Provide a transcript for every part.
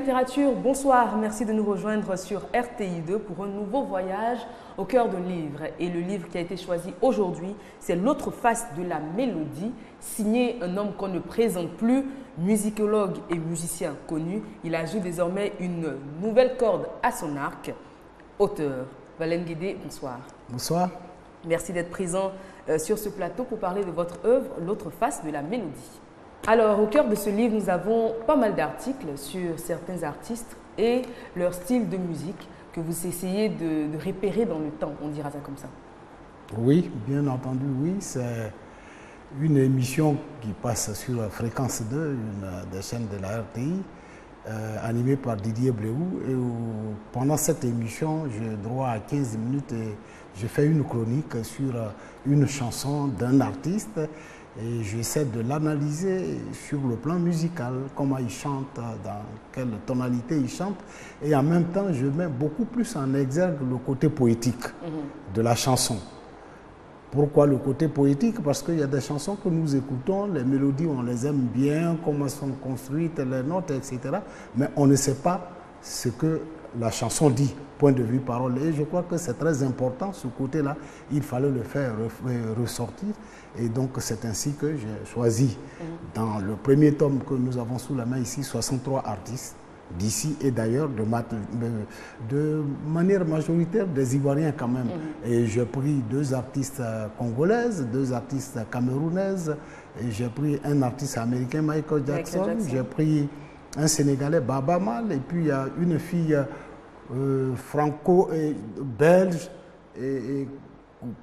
littérature, bonsoir. Merci de nous rejoindre sur RTI2 pour un nouveau voyage au cœur d'un livre. Et le livre qui a été choisi aujourd'hui, c'est L'autre face de la mélodie, signé un homme qu'on ne présente plus, musicologue et musicien connu. Il ajoute désormais une nouvelle corde à son arc. Auteur, Valène Guédé, bonsoir. Bonsoir. Merci d'être présent sur ce plateau pour parler de votre œuvre, L'autre face de la mélodie. Alors, au cœur de ce livre, nous avons pas mal d'articles sur certains artistes et leur style de musique que vous essayez de repérer dans le temps, on dira ça comme ça. Oui, bien entendu, oui. C'est une émission qui passe sur Fréquence 2, une des chaînes de la RTI, animée par Didier Bléou. Et pendant cette émission, j'ai droit à 15 minutes et je fais une chronique sur une chanson d'un artiste. Et j'essaie de l'analyser sur le plan musical, comment il chante, dans quelle tonalité il chante. Et en même temps, je mets beaucoup plus en exergue le côté poétique de la chanson. Pourquoi le côté poétique? Parce qu'il y a des chansons que nous écoutons, les mélodies, on les aime bien, comment elles sont construites, les notes, etc. Mais on ne sait pas ce que la chanson dit, point de vue parole. Et je crois que c'est très important, ce côté-là. Il fallait le faire ressortir. Et donc, c'est ainsi que j'ai choisi, dans le premier tome que nous avons sous la main ici, 63 artistes d'ici et d'ailleurs, de manière majoritaire des Ivoiriens quand même. Et j'ai pris 2 artistes congolaises, 2 artistes camerounaises, et j'ai pris un artiste américain, Michael Jackson. J'ai pris un Sénégalais, Baba Mal, et puis il y a une fille franco-belge et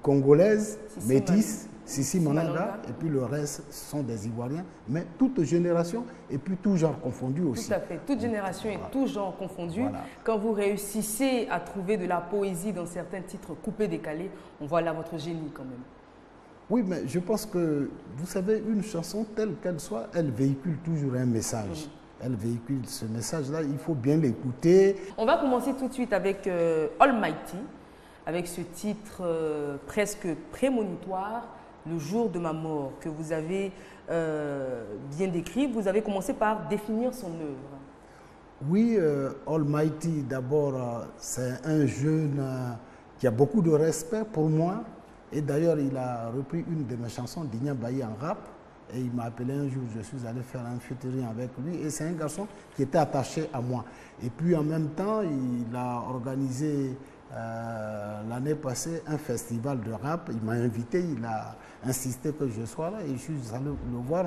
congolaise, métisse, Sissi Mananga, et puis le reste sont des Ivoiriens, mais toute génération et puis tout genre confondu aussi. Tout à fait, toute génération et tout genre confondu. Voilà. Quand vous réussissez à trouver de la poésie dans certains titres coupés, décalés, on voit là votre génie quand même. Oui, mais je pense que, vous savez, une chanson telle qu'elle soit, elle véhicule toujours un message. Elle véhicule ce message-là, il faut bien l'écouter. On va commencer tout de suite avec Almighty, avec ce titre presque prémonitoire, Le jour de ma mort, que vous avez bien décrit. Vous avez commencé par définir son œuvre. Oui, Almighty, d'abord, c'est un jeune qui a beaucoup de respect pour moi. Et d'ailleurs, il a repris une de mes chansons, Digna Baye, en rap. Et il m'a appelé un jour, je suis allé faire un featuring avec lui. Et c'est un garçon qui était attaché à moi. Et puis en même temps, il a organisé l'année passée un festival de rap. Il m'a invité, il a insisté que je sois là. Et je suis allé le voir.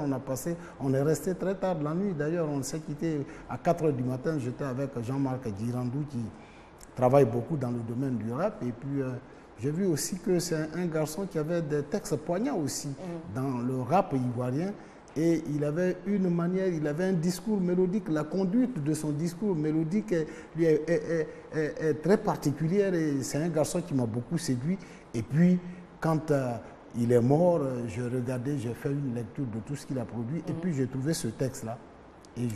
On est resté très tard la nuit. D'ailleurs, on s'est quitté à 4 h du matin. J'étais avec Jean-Marc Girandou qui travaille beaucoup dans le domaine du rap. Et puis j'ai vu aussi que c'est un garçon qui avait des textes poignants aussi dans le rap ivoirien. Et il avait une manière, il avait un discours mélodique. La conduite de son discours mélodique est très particulière. Et c'est un garçon qui m'a beaucoup séduit. Et puis, quand il est mort, j'ai fait une lecture de tout ce qu'il a produit. Et puis, j'ai trouvé ce texte-là.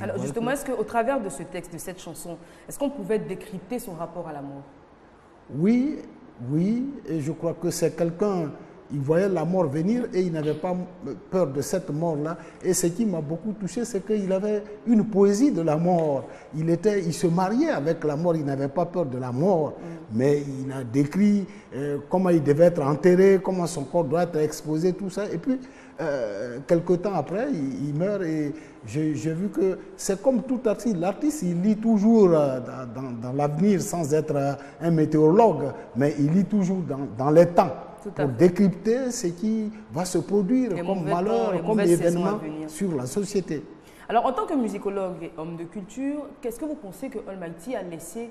Alors justement, est-ce qu'au travers de ce texte, de cette chanson, est-ce qu'on pouvait décrypter son rapport à la mort? Oui, oui, et je crois que c'est quelqu'un, il voyait la mort venir et il n'avait pas peur de cette mort-là. Et ce qui m'a beaucoup touché, c'est qu'il avait une poésie de la mort. Il se mariait avec la mort, il n'avait pas peur de la mort, mais il a décrit comment il devait être enterré, comment son corps doit être exposé, tout ça. Et puis, quelque temps après, il meurt et j'ai vu que c'est comme tout artiste. L'artiste, il lit toujours dans l'avenir sans être un météorologue, mais il lit toujours dans les temps pour décrypter ce qui va se produire comme malheur, comme événement sur la société. Alors, en tant que musicologue et homme de culture, qu'est-ce que vous pensez que Almighty a laissé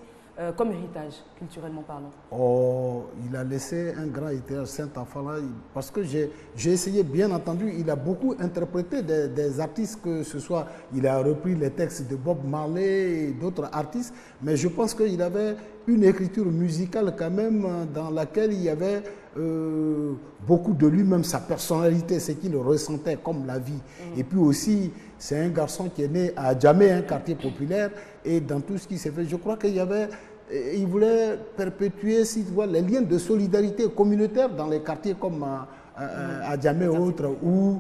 comme héritage, culturellement parlant? Oh, il a laissé un grand héritage, cet enfant-là, parce que j'ai essayé, bien entendu, il a beaucoup interprété des artistes, que ce soit, il a repris les textes de Bob Marley et d'autres artistes, mais je pense qu'il avait une écriture musicale quand même dans laquelle il y avait beaucoup de lui-même, sa personnalité, ce qu'il ressentait comme la vie. Et puis aussi, c'est un garçon qui est né à Djamé, un quartier populaire, et dans tout ce qui s'est fait, je crois qu'il y avait, il voulait perpétuer, si tu vois, les liens de solidarité communautaire dans les quartiers comme à Djamé ou autres, où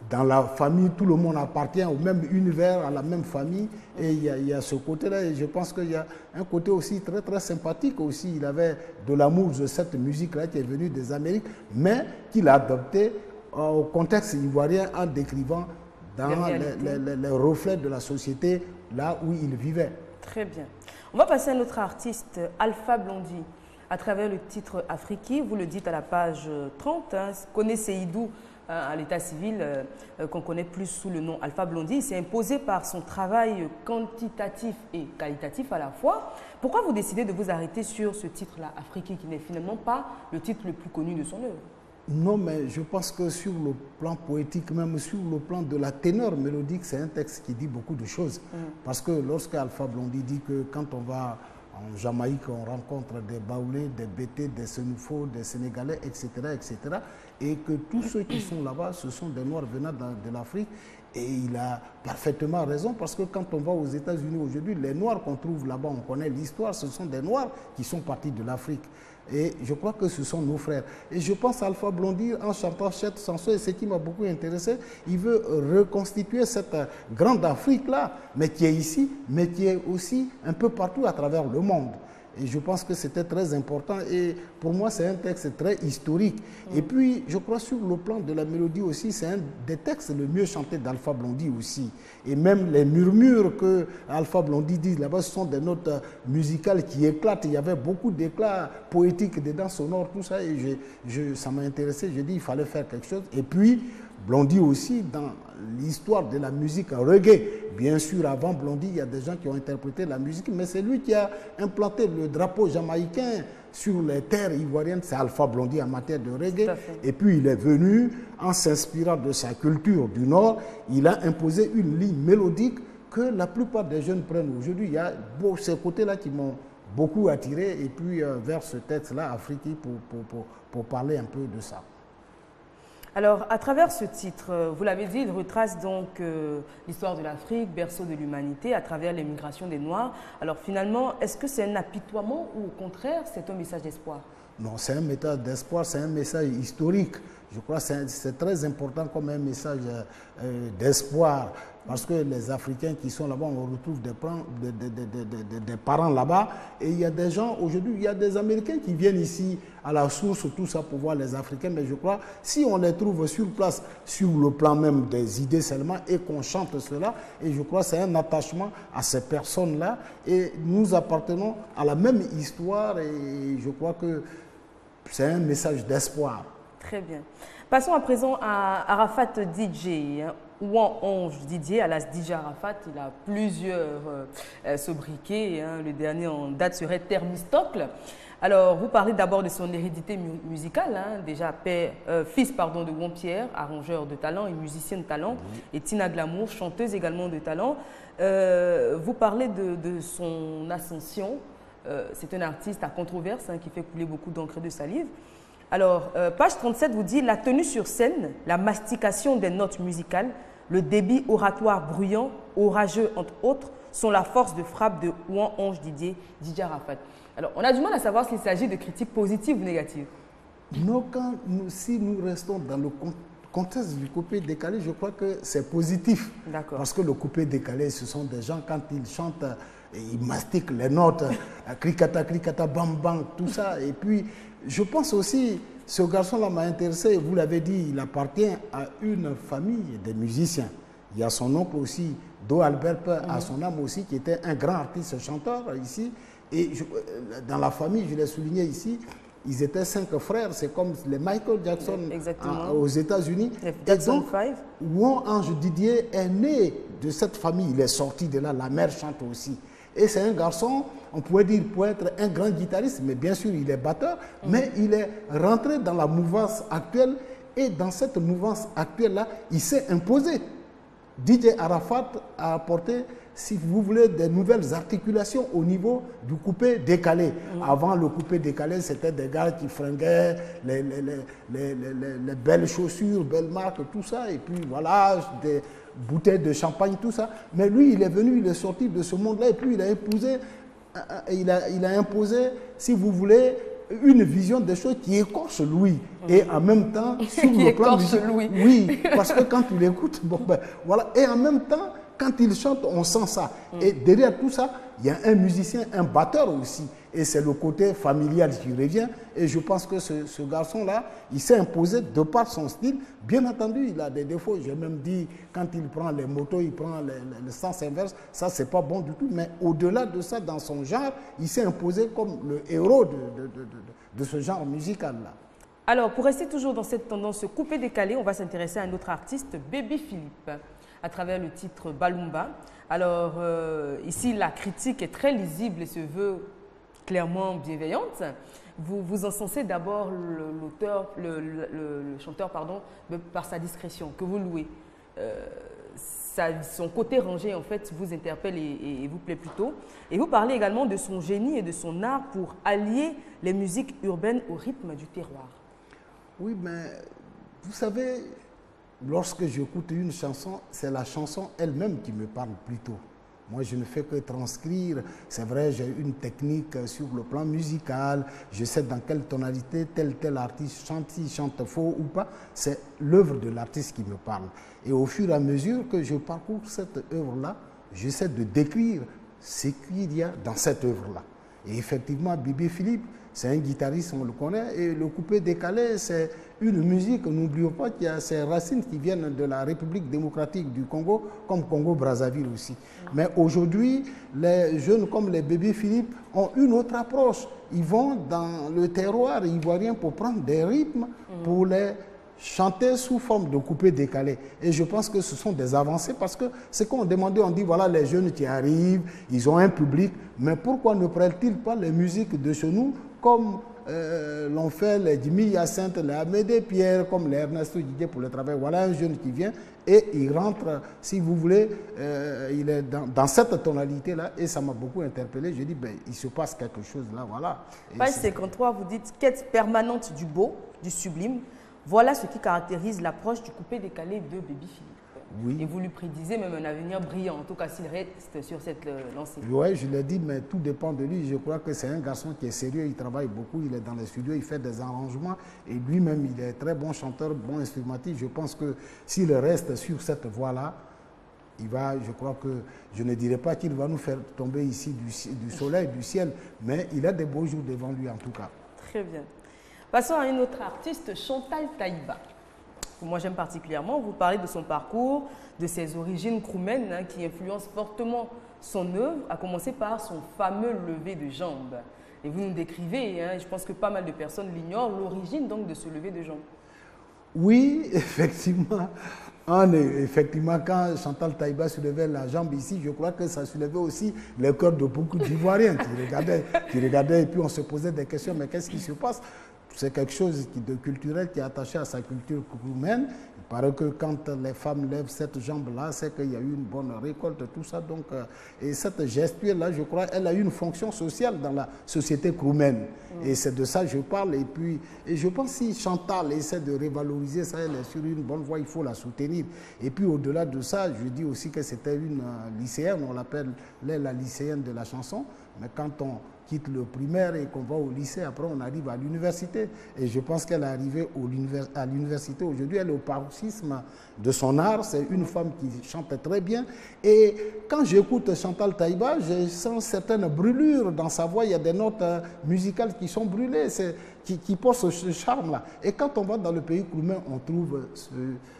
dans la famille, tout le monde appartient au même univers, à la même famille. Et il y a ce côté-là. Et je pense qu'il y a un côté aussi très, très sympathique aussi. Il avait de l'amour de cette musique-là qui est venue des Amériques, mais qu'il a adopté au contexte ivoirien en décrivant dans les reflets de la société là où il vivait. Très bien. On va passer à un autre artiste, Alpha Blondy. À travers le titre Afriki, vous le dites à la page 30, connaît Seydou à l'état civil, qu'on connaît plus sous le nom Alpha Blondy. Il s'est imposé par son travail quantitatif et qualitatif à la fois. Pourquoi vous décidez de vous arrêter sur ce titre-là, Afriki, qui n'est finalement pas le titre le plus connu de son œuvre? Non, mais je pense que sur le plan poétique, même sur le plan de la ténor mélodique, c'est un texte qui dit beaucoup de choses. Parce que lorsque Alpha Blondy dit que quand on va en Jamaïque, on rencontre des Baoulés, des Bétés, des Sénoufos, des Sénégalais, etc., etc., et que tous ceux qui sont là-bas, ce sont des Noirs venant de l'Afrique. Et il a parfaitement raison, parce que quand on va aux États-Unis aujourd'hui, les Noirs qu'on trouve là-bas, on connaît l'histoire, ce sont des Noirs qui sont partis de l'Afrique. Et je crois que ce sont nos frères. Et je pense à Alpha Blondy, en chantant cette chanson, et ce qui m'a beaucoup intéressé, il veut reconstituer cette grande Afrique-là, mais qui est ici, mais qui est aussi un peu partout à travers le monde. Et je pense que c'était très important. Et pour moi, c'est un texte très historique. Et puis, je crois sur le plan de la mélodie aussi, c'est un des textes le mieux chantés d'Alpha Blondy aussi. Et même les murmures que Alpha Blondy dit là-bas, ce sont des notes musicales qui éclatent. Il y avait beaucoup d'éclats poétiques dedans, sonores, tout ça. Et ça m'a intéressé. J'ai dit il fallait faire quelque chose. Et puis, Blondy aussi, dans l'histoire de la musique reggae. Bien sûr, avant Blondy, il y a des gens qui ont interprété la musique, mais c'est lui qui a implanté le drapeau jamaïcain sur les terres ivoiriennes. C'est Alpha Blondy en matière de reggae. Et puis, il est venu, en s'inspirant de sa culture du Nord, il a imposé une ligne mélodique que la plupart des jeunes prennent aujourd'hui. Il y a ces côtés-là qui m'ont beaucoup attiré, et puis vers ce texte-là, Afriki, pour parler un peu de ça. Alors, à travers ce titre, vous l'avez dit, il retrace donc l'histoire de l'Afrique, berceau de l'humanité, à travers les migrations des Noirs. Alors finalement, est-ce que c'est un apitoiement ou au contraire, c'est un message d'espoir? Non, c'est un message d'espoir, c'est un message historique. Je crois que c'est très important comme un message d'espoir. Parce que les Africains qui sont là-bas, on retrouve des parents là-bas. Et il y a des gens, aujourd'hui, il y a des Américains qui viennent ici à la source, tout ça pour voir les Africains. Mais je crois, si on les trouve sur place, sur le plan même des idées seulement, et qu'on chante cela, et je crois que c'est un attachement à ces personnes-là. Et nous appartenons à la même histoire, et je crois que c'est un message d'espoir. Très bien. Passons à présent à Arafat DJ, Ouan Ange Didier, alias DJ Arafat. Il a plusieurs sobriquets. Le dernier en date serait Thermistocle. Alors, vous parlez d'abord de son hérédité musicale. Déjà, fils de Ouan Pierre, arrangeur de talent et musicien de talent, et Tina Glamour, chanteuse également de talent. Vous parlez de son ascension. C'est un artiste à controverse qui fait couler beaucoup d'encre et de salive. Alors, page 37 vous dit « La tenue sur scène, la mastication des notes musicales, le débit oratoire bruyant, orageux entre autres, sont la force de frappe de Ouan Ange Didier, DJ Arafat. » Alors, on a du mal à savoir s'il s'agit de critiques positives ou négatives. Non, si nous restons dans le contexte du coupé décalé, je crois que c'est positif. Parce que le coupé décalé, ce sont des gens, quand ils chantent, ils mastiquent les notes, cricata, cricata, bam, bam, tout ça. Et puis, je pense aussi, ce garçon-là m'a intéressé, vous l'avez dit, il appartient à une famille de musiciens. Il y a son oncle aussi, Do Albert, à son âme aussi, qui était un grand artiste chanteur ici. Et dans la famille, je l'ai souligné ici, ils étaient 5 frères, c'est comme les Michael Jackson aux États-Unis. Et donc, Ouan Ange Didier est né de cette famille, il est sorti de là, la mère chante aussi. Et c'est un garçon, on pourrait dire, pour être un grand guitariste, mais bien sûr, il est batteur, mais il est rentré dans la mouvance actuelle, et dans cette mouvance actuelle-là, il s'est imposé. DJ Arafat a apporté, si vous voulez, des nouvelles articulations au niveau du coupé décalé. Avant, le coupé décalé, c'était des gars qui fringuaient les belles chaussures, belles marques, tout ça, et puis voilà, des bouteilles de champagne, tout ça. Mais lui, il est venu, il est sorti de ce monde-là, et puis il a imposé, si vous voulez, une vision des choses qui écorche Louis. Et en même temps, sur qui le plan écorche Louis. Oui, parce que quand tu l'écoutes, bon ben voilà. Et en même temps, quand il chante, on sent ça. Et derrière tout ça, il y a un musicien, un batteur aussi. Et c'est le côté familial qui revient. Et je pense que ce garçon-là, il s'est imposé de par son style. Bien entendu, il a des défauts. J'ai même dit, quand il prend les motos, il prend le sens inverse. Ça, c'est pas bon du tout. Mais au-delà de ça, dans son genre, il s'est imposé comme le héros de ce genre musical-là. Alors, pour rester toujours dans cette tendance coupé-décalé, on va s'intéresser à un autre artiste, Bébé Philippe, à travers le titre Balumba. Alors, ici, la critique est très lisible et se veut clairement bienveillante. Vous encensez d'abord le chanteur pardon, par sa discrétion, que vous louez. Son côté rangé, en fait, vous interpelle et vous plaît plutôt. Et vous parlez également de son génie et de son art pour allier les musiques urbaines au rythme du terroir. Oui, mais vous savez, lorsque j'écoute une chanson, c'est la chanson elle-même qui me parle plutôt. Moi, je ne fais que transcrire. C'est vrai, j'ai une technique sur le plan musical. Je sais dans quelle tonalité tel artiste chante, s'il chante faux ou pas. C'est l'œuvre de l'artiste qui me parle. Et au fur et à mesure que je parcours cette œuvre-là, j'essaie de décrire ce qu'il y a dans cette œuvre-là. Et effectivement, Bébé Philippe, c'est un guitariste, on le connaît, et le coupé décalé, c'est une musique, n'oublions pas qu'il y a ses racines qui viennent de la République démocratique du Congo, comme Congo-Brazzaville aussi. Mais aujourd'hui, les jeunes comme les Bébé Philippe ont une autre approche. Ils vont dans le terroir ivoirien pour prendre des rythmes, pour les chanter sous forme de coupé décalé. Et je pense que ce sont des avancées parce que c'est qu'on demandait, on dit voilà les jeunes qui arrivent, ils ont un public, mais pourquoi ne prennent-ils pas les musiques de chez nous comme l'ont fait les Jimmy Hyacinthe, les Amédée Pierre, comme les Ernesto Didier pour le travail. Voilà un jeune qui vient et il rentre, si vous voulez, il est dans cette tonalité-là et ça m'a beaucoup interpellé. Je dis, ben, il se passe quelque chose là, voilà. Page 53, vous dites « Quête permanente du beau, du sublime ». Voilà ce qui caractérise l'approche du coupé décalé de Bébé Philippe. Oui. Et vous lui prédisez même un avenir brillant, en tout cas s'il reste sur cette lancée. Oui, je l'ai dit, mais tout dépend de lui. Je crois que c'est un garçon qui est sérieux, il travaille beaucoup, il est dans les studios, il fait des arrangements et lui-même, il est très bon chanteur, bon instrumentiste. Je pense que s'il reste sur cette voie-là, il va, je crois que, je ne dirais pas qu'il va nous faire tomber ici du soleil, du ciel, mais il a des beaux jours devant lui en tout cas. Très bien. Passons à une autre artiste, Chantal Taïba. Moi, j'aime particulièrement. Vous parlez de son parcours, de ses origines kroumaines qui influencent fortement son œuvre, à commencer par son fameux lever de jambes. Et vous nous décrivez, je pense que pas mal de personnes l'ignorent, l'origine donc de ce lever de jambes. Oui, effectivement. Effectivement, quand Chantal Taïba soulevait la jambe ici, je crois que ça soulevait aussi le cœur de beaucoup d'Ivoiriens qui regardaient et puis on se posait des questions, mais qu'est-ce qui se passe? C'est quelque chose de culturel qui est attaché à sa culture roumaine. Il paraît que quand les femmes lèvent cette jambe-là, c'est qu'il y a eu une bonne récolte, tout ça. Donc, et cette gestuelle-là, je crois, elle a une fonction sociale dans la société roumaine. Et c'est de ça que je parle. Et je pense que si Chantal essaie de revaloriser ça, elle est sur une bonne voie, il faut la soutenir. Et puis au-delà de ça, je dis aussi que c'était une lycéenne, on l'appelle la lycéenne de la chanson. Mais quand on quitte le primaire et qu'on va au lycée, après on arrive à l'université. Et je pense qu'elle est arrivée à l'université aujourd'hui, elle est au paroxysme de son art, c'est une femme qui chante très bien. Et quand j'écoute Chantal Taïba, je sens certaines brûlures dans sa voix, il y a des notes musicales qui sont brûlées, qui portent ce charme-là. Et quand on va dans le pays roumain, on trouve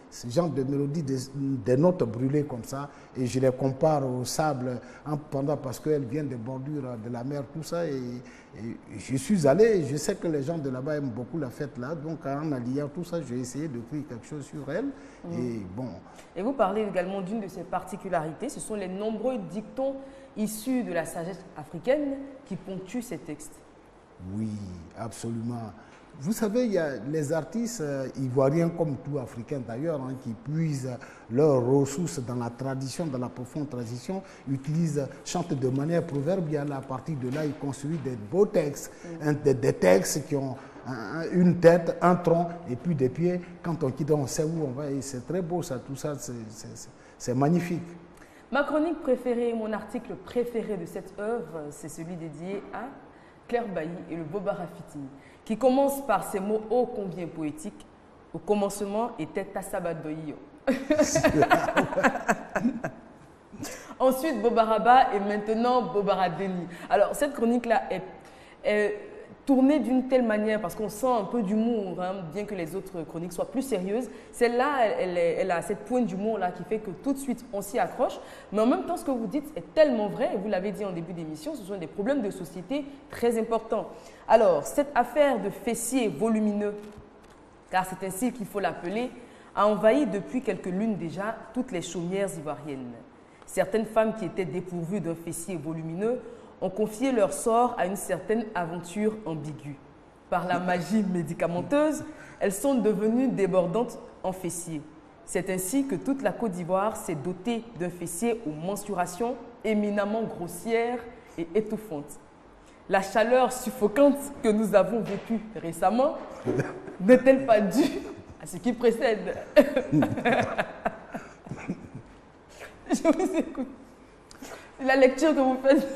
ce genre de mélodie, des notes brûlées comme ça, et je les compare au sable, parce qu'elles viennent des bordures de la mer, tout ça, et je suis allé, et je sais que les gens de là-bas aiment beaucoup la fête là, donc en alliant tout ça, j'ai essayé de créer quelque chose sur elle, et bon. Et vous parlez également d'une de ses particularités, ce sont les nombreux dictons issus de la sagesse africaine qui ponctuent ces textes. Oui, absolument. Vous savez, il y a les artistes ivoiriens, comme tout Africains d'ailleurs, qui puisent leurs ressources dans la tradition, dans la profonde tradition, chantent de manière proverbiale. À partir de là, ils construisent des beaux textes, des textes qui ont une tête, un tronc et puis des pieds. Quand on quitte, on sait où on va et c'est très beau ça, tout ça, c'est magnifique. Ma chronique préférée, mon article préféré de cette œuvre, c'est celui dédié à Claire Bailly et le Bobara Fitini, qui commence par ces mots ô combien poétiques. Au commencement était Tassabadoyo. Ensuite, Bobaraba et maintenant Bobara Deni. Alors, cette chronique-là est tournée d'une telle manière, parce qu'on sent un peu d'humour, hein, bien que les autres chroniques soient plus sérieuses. Celle-là, elle a cette pointe d'humour-là qui fait que tout de suite, on s'y accroche. Mais en même temps, ce que vous dites est tellement vrai, et vous l'avez dit en début d'émission, ce sont des problèmes de société très importants. Alors, cette affaire de fessiers volumineux, car c'est ainsi qu'il faut l'appeler, a envahi depuis quelques lunes déjà toutes les chaumières ivoiriennes. Certaines femmes qui étaient dépourvues d'un fessier volumineux ont confié leur sort à une certaine aventure ambiguë. Par la magie médicamenteuse, elles sont devenues débordantes en fessiers. C'est ainsi que toute la Côte d'Ivoire s'est dotée d'un fessier aux mensurations éminemment grossières et étouffantes. La chaleur suffocante que nous avons vécue récemment n'est-elle pas due à ce qui précède? Je vous écoute. La lecture que vous faites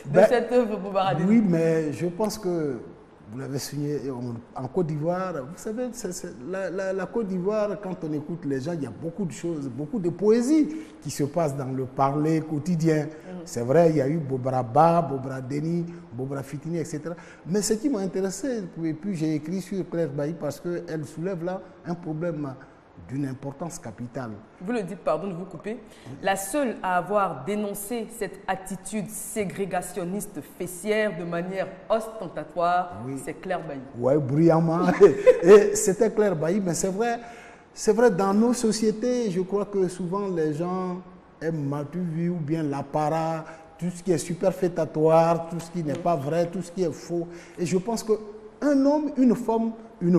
de cette œuvre, Bobara Deni. Oui, mais je pense que vous l'avez signé en Côte d'Ivoire. Vous savez, la Côte d'Ivoire, quand on écoute les gens, il y a beaucoup de choses, beaucoup de poésie qui se passe dans le parler quotidien. C'est vrai, il y a eu Bobaraba, Bobara Deni, Bobara Fitini, etc. Mais ce qui m'a intéressé, et puis j'ai écrit sur Claire Bailly parce qu'elle soulève là un problème d'une importance capitale. Vous le dites, pardon de vous couper, la seule à avoir dénoncé cette attitude ségrégationniste fessière de manière ostentatoire, c'est Claire Bailly. Oui, bruyamment. Et c'était Claire Bailly, mais c'est vrai, dans nos sociétés, je crois que souvent les gens aiment mal vu ou bien l'apparat, tout ce qui est superfétatoire, tout ce qui n'est pas vrai, tout ce qui est faux. Et je pense qu'un homme, une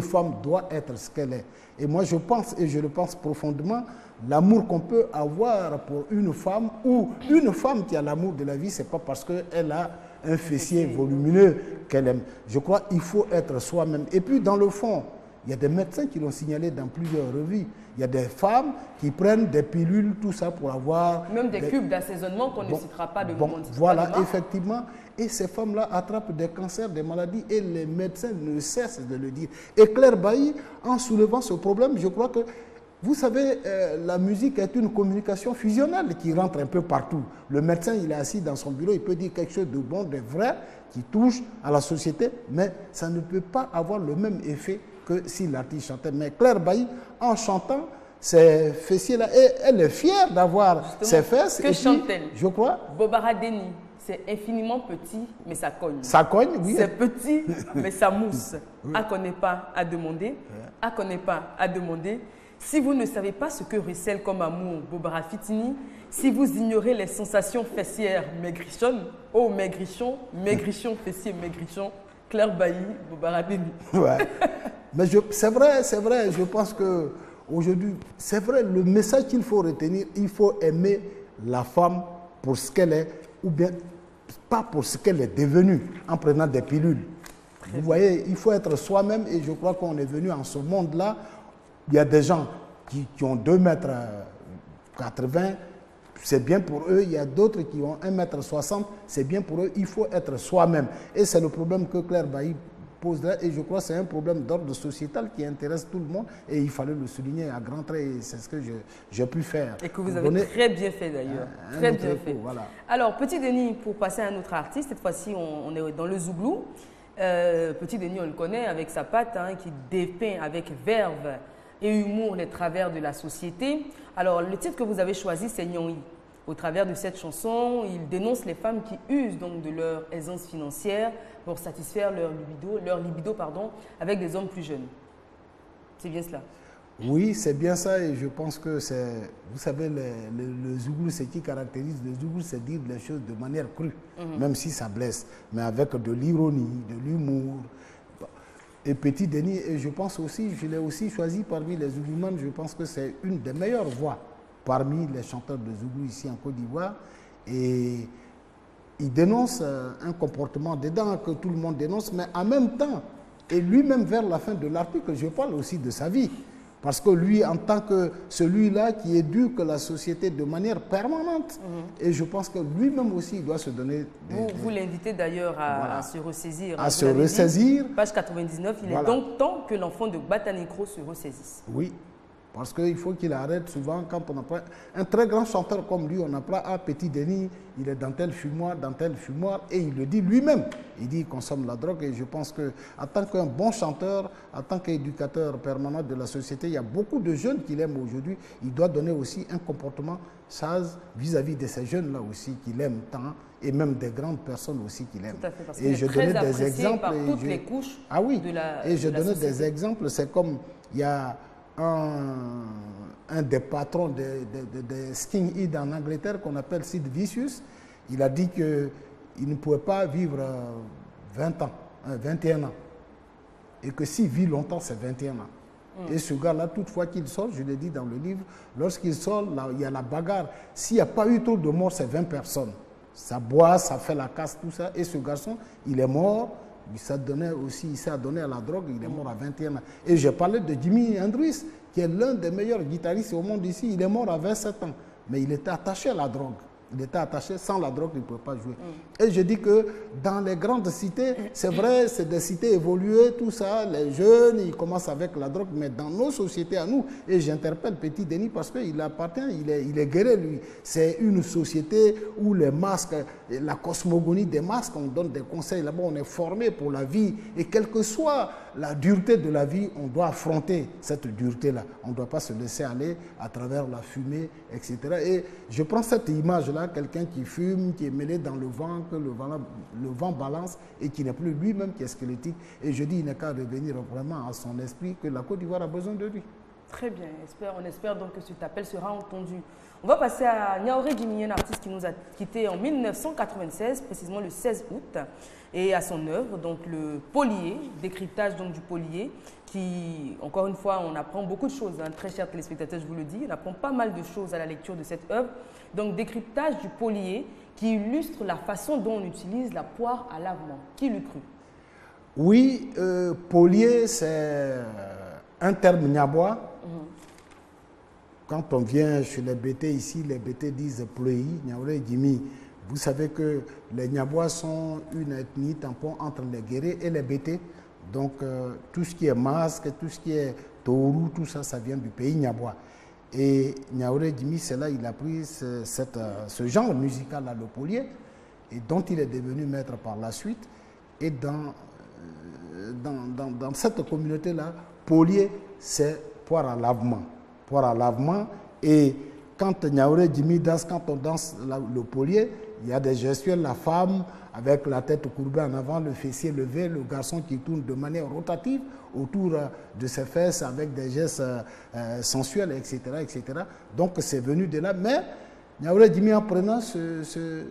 femme doit être ce qu'elle est. Et moi, je pense, et je le pense profondément, l'amour qu'on peut avoir pour une femme ou une femme qui a l'amour de la vie, ce n'est pas parce qu'elle a un fessier volumineux qu'elle aime. Je crois qu'il faut être soi-même. Et puis, dans le fond, il y a des médecins qui l'ont signalé dans plusieurs revues. Il y a des femmes qui prennent des pilules, tout ça pour avoir... Même des cubes d'assaisonnement qu'on ne citera pas de nom. Voilà, effectivement. Et ces femmes-là attrapent des cancers, des maladies, et les médecins ne cessent de le dire. Et Claire Bailly, en soulevant ce problème, je crois que, vous savez, la musique est une communication fusionnelle qui rentre un peu partout. Le médecin, il est assis dans son bureau, il peut dire quelque chose de bon, de vrai, qui touche à la société, mais ça ne peut pas avoir le même effet que si l'artiste chantait. Mais Claire Bailly, en chantant ces fessiers-là, elle est fière d'avoir ses fesses. Que chante-t-elle? Je crois. Bobara Deni, c'est infiniment petit, mais ça cogne. Ça cogne, oui. C'est petit, mais ça mousse. À connaît pas à demander. À connaît pas à demander. Si vous ne savez pas ce que recèle comme amour Bobara Fitini, si vous ignorez les sensations fessières maigrichonnes, oh maigrichon, maigrichon, fessier, maigrichon, Claire Bailly, Bobara Deni. Ouais. Mais c'est vrai, je pense que aujourd'hui, c'est vrai, le message qu'il faut retenir, il faut aimer la femme pour ce qu'elle est, ou bien pas pour ce qu'elle est devenue en prenant des pilules. Vous voyez, il faut être soi-même et je crois qu'on est venu en ce monde-là. Il y a des gens qui ont 2,80 m, c'est bien pour eux. Il y a d'autres qui ont 1,60 m, c'est bien pour eux. Il faut être soi-même. Et c'est le problème que Claire Bailly pose là. Et je crois que c'est un problème d'ordre sociétal qui intéresse tout le monde. Et il fallait le souligner à grands traits. Et c'est ce que j'ai pu faire. Et que vous avez très bien fait d'ailleurs. Très bien fait. Voilà. Alors, Petit Denis, pour passer à un autre artiste, cette fois-ci, on est dans le Zouglou. Petit Denis, on le connaît avec sa patte qui dépeint avec verve et humour les travers de la société. Alors, le titre que vous avez choisi, c'est Nyongi. Au travers de cette chanson, il dénonce les femmes qui usent donc de leur aisance financière pour satisfaire leur libido avec des hommes plus jeunes. C'est bien cela? Oui, c'est bien ça et je pense que c'est... Vous savez, le Zouglou, ce qui caractérise le Zouglou, c'est dire les choses de manière crue, même si ça blesse, mais avec de l'ironie, de l'humour. Et Petit Denis, et je pense aussi, je l'ai aussi choisi parmi les Zougloumanes, je pense que c'est une des meilleures voix parmi les chanteurs de Zouglou ici en Côte d'Ivoire. Et il dénonce un comportement dedans que tout le monde dénonce, mais en même temps, et lui-même vers la fin de l'article, je parle aussi de sa vie. Parce que lui, en tant que celui-là qui éduque la société de manière permanente, et je pense que lui-même aussi, il doit se donner... Vous l'invitez d'ailleurs à se ressaisir. À se ressaisir. Page 99, il est donc temps que l'enfant de Batanikro se ressaisisse. Oui. Parce qu'il faut qu'il arrête souvent, quand on apprend un très grand chanteur comme lui, on apprend à Petit Denis, il est dans tel fumoir, et il le dit lui-même. Il dit qu'il consomme la drogue, et je pense qu'en tant qu'un bon chanteur, en tant qu'éducateur permanent de la société, il y a beaucoup de jeunes qui l'aiment aujourd'hui. Il doit donner aussi un comportement sage vis-à-vis de ces jeunes-là aussi qu'il aime tant, et même des grandes personnes aussi qu'il aime. Tout à fait, parce et je donnais des exemples. Par toutes les couches de la et je donnais société. des exemples, c'est comme il y a un des patrons de Sting Head en Angleterre qu'on appelle Sid Vicious. Il a dit qu'il ne pouvait pas vivre 20 ans, 21 ans. Et que s'il vit longtemps, c'est 21 ans. Et ce gars-là, toutefois qu'il sort, je l'ai dit dans le livre, lorsqu'il sort, là, il y a la bagarre. S'il n'y a pas eu trop de morts, c'est 20 personnes. Ça boit, ça fait la casse, tout ça. Et ce garçon, il est mort. Il s'est adonné à la drogue, il est mort à 21 ans. Et j'ai parlé de Jimi Hendrix, qui est l'un des meilleurs guitaristes au monde ici. Il est mort à 27 ans, mais il était attaché à la drogue. Il était attaché, sans la drogue, il ne pouvait pas jouer. Et je dis que dans les grandes cités, c'est vrai, c'est des cités évoluées, tout ça, les jeunes, ils commencent avec la drogue, mais dans nos sociétés à nous, et j'interpelle Petit Denis parce qu'il appartient, il est guéri, lui. C'est une société où les masques, la cosmogonie des masques, on donne des conseils là-bas, on est formé pour la vie, et quelle que soit la dureté de la vie, on doit affronter cette dureté-là. On ne doit pas se laisser aller à travers la fumée, etc. Et je prends cette image-là, quelqu'un qui fume, qui est mêlé dans le vent, que le vent balance et qui n'est plus lui-même, qui est squelettique. Et je dis, il n'a qu'à revenir vraiment à son esprit, que la Côte d'Ivoire a besoin de lui. Très bien, on espère donc que cet appel sera entendu. On va passer à Niaouré Jimi, un artiste qui nous a quittés en 1996, précisément le 16 août, et à son œuvre, donc le Polier, décryptage donc du Polier, qui, encore une fois, on apprend beaucoup de choses, hein, très chers téléspectateurs, je vous le dis, on apprend pas mal de choses à la lecture de cette œuvre. Donc, décryptage du Polier, qui illustre la façon dont on utilise la poire à lavement. Qui l'eût cru? Oui, Polier, c'est un terme niabois. Quand on vient chez les Bété ici, les Bété disent Plei, Niaouré Jimi. Vous savez que les Niabois sont une ethnie tampon entre les Guérés et les Bété. Donc tout ce qui est masque, tout ce qui est Tourou, tout ça, ça vient du pays Niabois. Et Niaouré Jimi, c'est là il a pris ce genre musical-là, le Polier, et dont il est devenu maître par la suite. Et dans cette communauté-là, Polier, c'est poire à lavement. Poire à lavement. Et quand Niaouré Jimi danse, quand on danse le Polier, il y a des gestuels, la femme avec la tête courbée en avant, le fessier levé, le garçon qui tourne de manière rotative autour de ses fesses avec des gestes sensuels, etc., etc. Donc c'est venu de là. Mais Niaouré Jimi, en prenant ce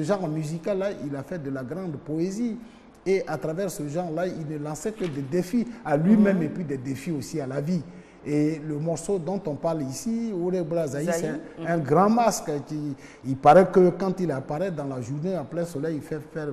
genre musical-là, il a fait de la grande poésie. Et à travers ce genre-là, il ne lançait que des défis à lui-même et puis des défis aussi à la vie. Et le morceau dont on parle ici, Ouré Brazaï, c'est un grand masque. Il paraît que quand il apparaît dans la journée en plein soleil, il fait faire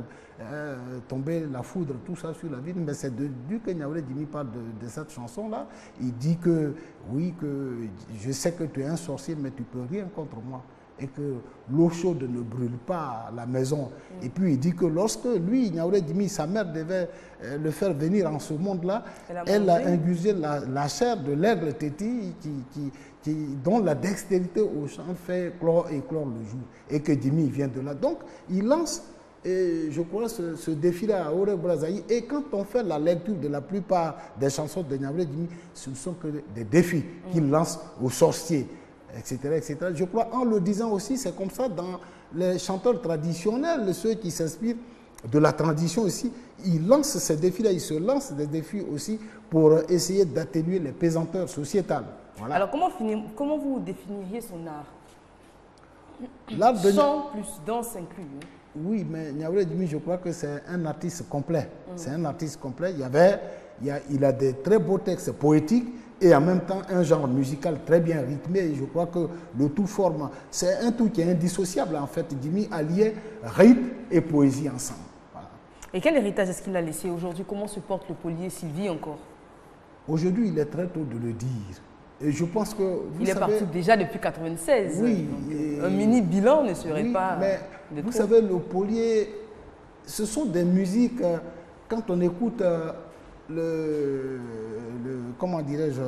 tomber la foudre, tout ça sur la ville. Mais c'est du que Niaouré Jimi parle de cette chanson-là. Il dit que, oui, que je sais que tu es un sorcier, mais tu ne peux rien contre moi. Et que l'eau chaude ne brûle pas la maison. Et puis il dit que lorsque lui, Niaouré Jimi, sa mère devait le faire venir en ce monde-là, elle a ingurgité la chair de l'aigle téti dont la dextérité au champ fait éclore le jour. Et que Jimi vient de là. Donc il lance, je crois, ce défi-là à Ouré Brazaï. Et quand on fait la lecture de la plupart des chansons de Niaouré Jimi, ce ne sont que des défis qu'il lance aux sorciers, etc., etc. Je crois, en le disant aussi, c'est comme ça dans les chanteurs traditionnels, ceux qui s'inspirent de la tradition aussi, ils lancent ces défis-là, ils se lancent des défis aussi pour essayer d'atténuer les pesanteurs sociétales. Voilà. Alors, comment vous définiriez son art? L'art de chant plus danse inclus. Hein? Oui, mais Niaouré Jimi, je crois que c'est un artiste complet. C'est un artiste complet. Il a des très beaux textes poétiques, et en même temps un genre musical très bien rythmé. Et je crois que le tout forme, c'est un tout qui est indissociable en fait. Jimi alliait rythme et poésie ensemble. Voilà. Et quel héritage est-ce qu'il a laissé aujourd'hui? Comment se porte le Polier s'il vit encore? Aujourd'hui, il est très tôt de le dire. Et je pense que... Il est parti déjà depuis 1996. Oui. Un mini bilan ne serait oui, pas... mais vous savez, le polier, ce sont des musiques, quand on écoute comment dirais-je,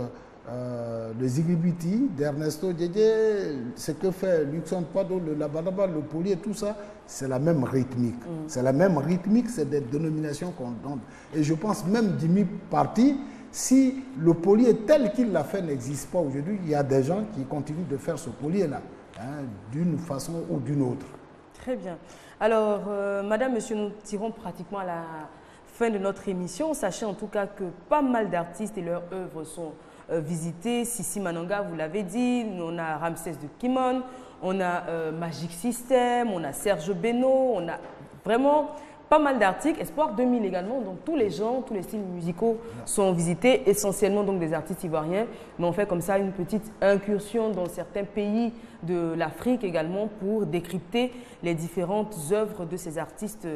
le Zigibiti d'Ernesto Djedje, ce que fait Luxon Pado, le Labadaba, le polier, tout ça, c'est la même rythmique. C'est la même rythmique, c'est des dénominations qu'on donne. Et je pense même Jimmy Parti, si le polier tel qu'il l'a fait n'existe pas aujourd'hui, il y a des gens qui continuent de faire ce polier-là, hein, d'une façon ou d'une autre. Très bien. Alors, madame, monsieur, nous tirons pratiquement à la fin de notre émission. Sachez en tout cas que pas mal d'artistes et leurs œuvres sont visités. Sissi Mananga, vous l'avez dit, on a Ramsès de Kimon, on a Magic System, on a Serge Beno, on a vraiment pas mal d'articles. Espoir 2000 également, donc tous les genres, tous les styles musicaux sont visités, essentiellement donc des artistes ivoiriens. Mais on fait comme ça une petite incursion dans certains pays de l'Afrique également pour décrypter les différentes œuvres de ces artistes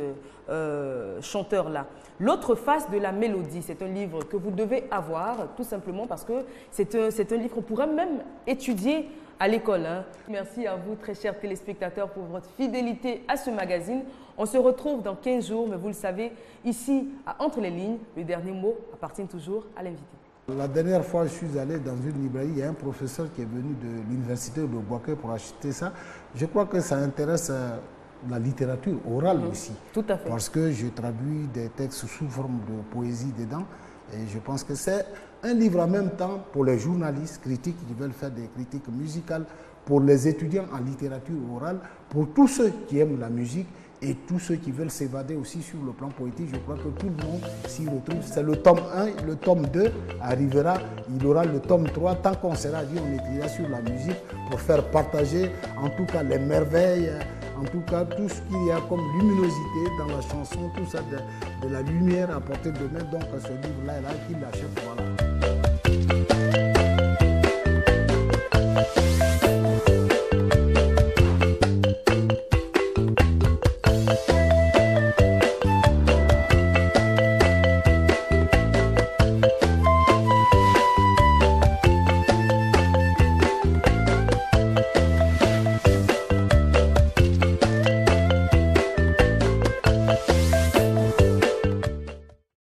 chanteurs-là. L'autre face de la mélodie, c'est un livre que vous devez avoir tout simplement parce que c'est un livre qu'on pourrait même étudier à l'école. Hein. Merci à vous, très chers téléspectateurs, pour votre fidélité à ce magazine. On se retrouve dans 15 jours, mais vous le savez, ici, à Entre les lignes, le dernier mot appartient toujours à l'invité. La dernière fois, je suis allé dans une librairie, il y a un professeur qui est venu de l'université de Bouaké pour acheter ça. Je crois que ça intéresse la littérature orale aussi. Tout à fait. Parce que je traduis des textes sous forme de poésie dedans. Et je pense que c'est un livre en même temps pour les journalistes critiques qui veulent faire des critiques musicales, pour les étudiants en littérature orale, pour tous ceux qui aiment la musique et tous ceux qui veulent s'évader aussi sur le plan poétique. Je crois que tout le monde s'y retrouve. C'est le tome 1, le tome 2 arrivera, il aura le tome 3. Tant qu'on sera dit, on écrira sur la musique pour faire partager en tout cas les merveilles, en tout cas tout ce qu'il y a comme luminosité dans la chanson, tout ça de la lumière à portée de main. Donc ce livre-là, qu'il l'achète, voilà.